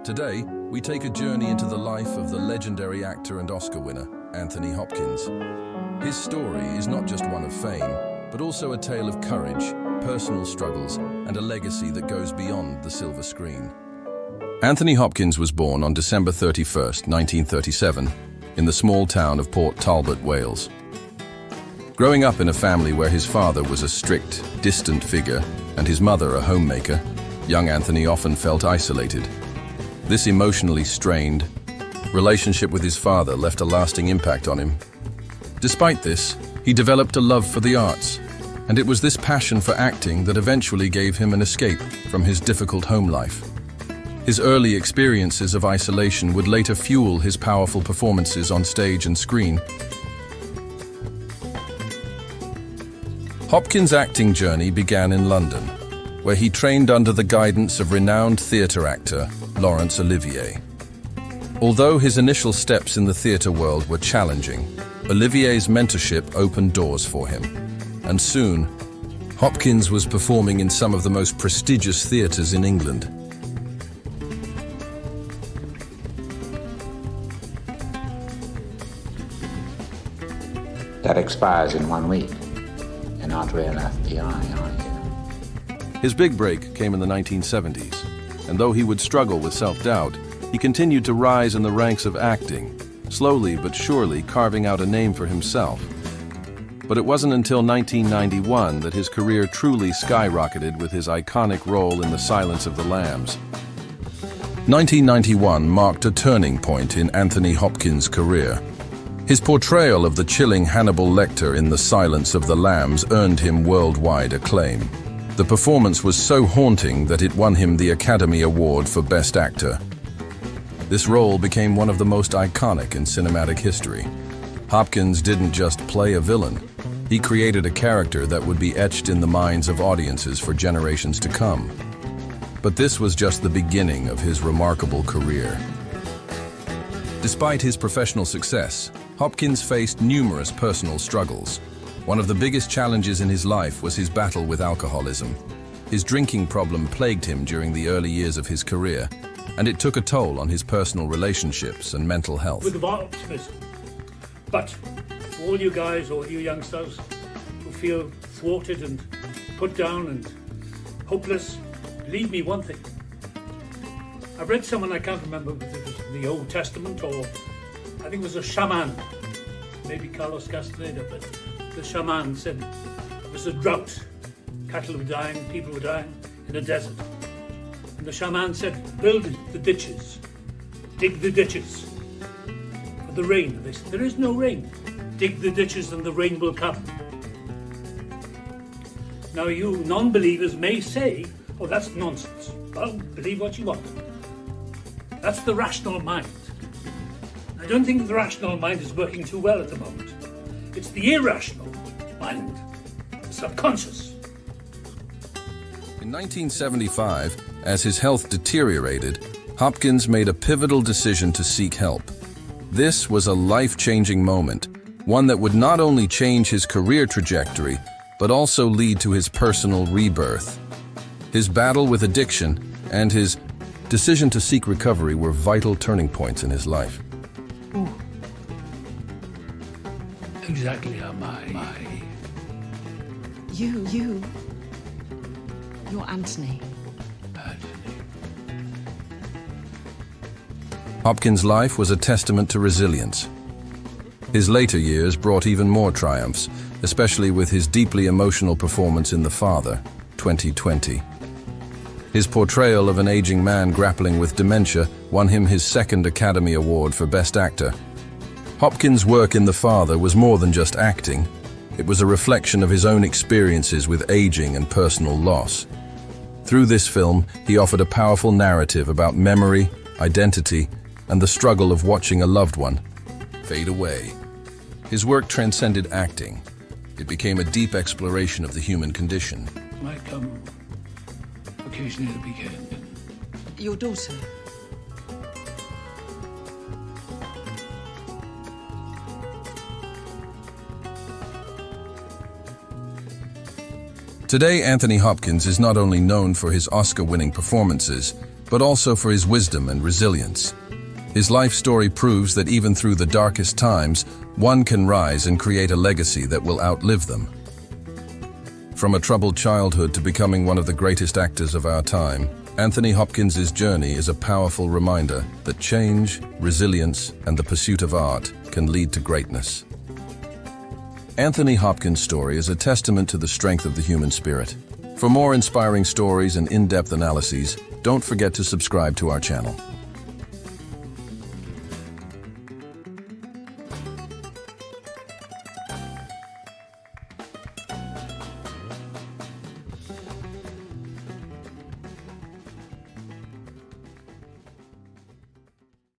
Today, we take a journey into the life of the legendary actor and Oscar winner, Anthony Hopkins. His story is not just one of fame, but also a tale of courage, personal struggles, and a legacy that goes beyond the silver screen. Anthony Hopkins was born on December 31st, 1937, in the small town of Port Talbot, Wales. Growing up in a family where his father was a strict, distant figure and his mother a homemaker, young Anthony often felt isolated. This emotionally strained relationship with his father left a lasting impact on him. Despite this, he developed a love for the arts, and it was this passion for acting that eventually gave him an escape from his difficult home life. His early experiences of isolation would later fuel his powerful performances on stage and screen. Hopkins' acting journey began in London, where he trained under the guidance of renowned theatre actor Laurence Olivier. Although his initial steps in the theatre world were challenging, Olivier's mentorship opened doors for him, and soon, Hopkins was performing in some of the most prestigious theatres in England. That expires in 1 week. You're not real FBI, are you? His big break came in the 1970s, and though he would struggle with self-doubt, he continued to rise in the ranks of acting, slowly but surely carving out a name for himself. But it wasn't until 1991 that his career truly skyrocketed with his iconic role in The Silence of the Lambs. 1991 marked a turning point in Anthony Hopkins' career. His portrayal of the chilling Hannibal Lecter in The Silence of the Lambs earned him worldwide acclaim. The performance was so haunting that it won him the Academy Award for Best Actor. This role became one of the most iconic in cinematic history. Hopkins didn't just play a villain. He created a character that would be etched in the minds of audiences for generations to come. But this was just the beginning of his remarkable career. Despite his professional success, Hopkins faced numerous personal struggles. One of the biggest challenges in his life was his battle with alcoholism. His drinking problem plagued him during the early years of his career, and it took a toll on his personal relationships and mental health. With optimism. But for all you guys, all you youngsters who feel thwarted and put down and hopeless, believe me one thing. I read someone, I can't remember if it was in the Old Testament or I think it was a shaman, maybe Carlos Castaneda, but the shaman said it was a drought. Cattle were dying, people were dying in a desert. And the shaman said, build the ditches, dig the ditches for the rain. They said, there is no rain. Dig the ditches and the rain will come. Now you non-believers may say, oh, that's nonsense. Well, believe what you want. That's the rational mind. I don't think the rational mind is working too well at the moment. It's the irrational mind, the subconscious. In 1975, as his health deteriorated, Hopkins made a pivotal decision to seek help. This was a life-changing moment, one that would not only change his career trajectory, but also lead to his personal rebirth. His battle with addiction and his decision to seek recovery were vital turning points in his life. Ooh. Exactly how my... You're Anthony. Hopkins' life was a testament to resilience. His later years brought even more triumphs, especially with his deeply emotional performance in The Father, 2020. His portrayal of an aging man grappling with dementia won him his second Academy Award for Best Actor. Hopkins' work in The Father was more than just acting. It was a reflection of his own experiences with aging and personal loss. Through this film, he offered a powerful narrative about memory, identity, and the struggle of watching a loved one fade away. His work transcended acting. It became a deep exploration of the human condition. Might come occasionally at the weekend. Your daughter. Today, Anthony Hopkins is not only known for his Oscar-winning performances, but also for his wisdom and resilience. His life story proves that even through the darkest times, one can rise and create a legacy that will outlive them. From a troubled childhood to becoming one of the greatest actors of our time, Anthony Hopkins' journey is a powerful reminder that change, resilience, and the pursuit of art can lead to greatness. Anthony Hopkins' story is a testament to the strength of the human spirit. For more inspiring stories and in-depth analyses, don't forget to subscribe to our channel.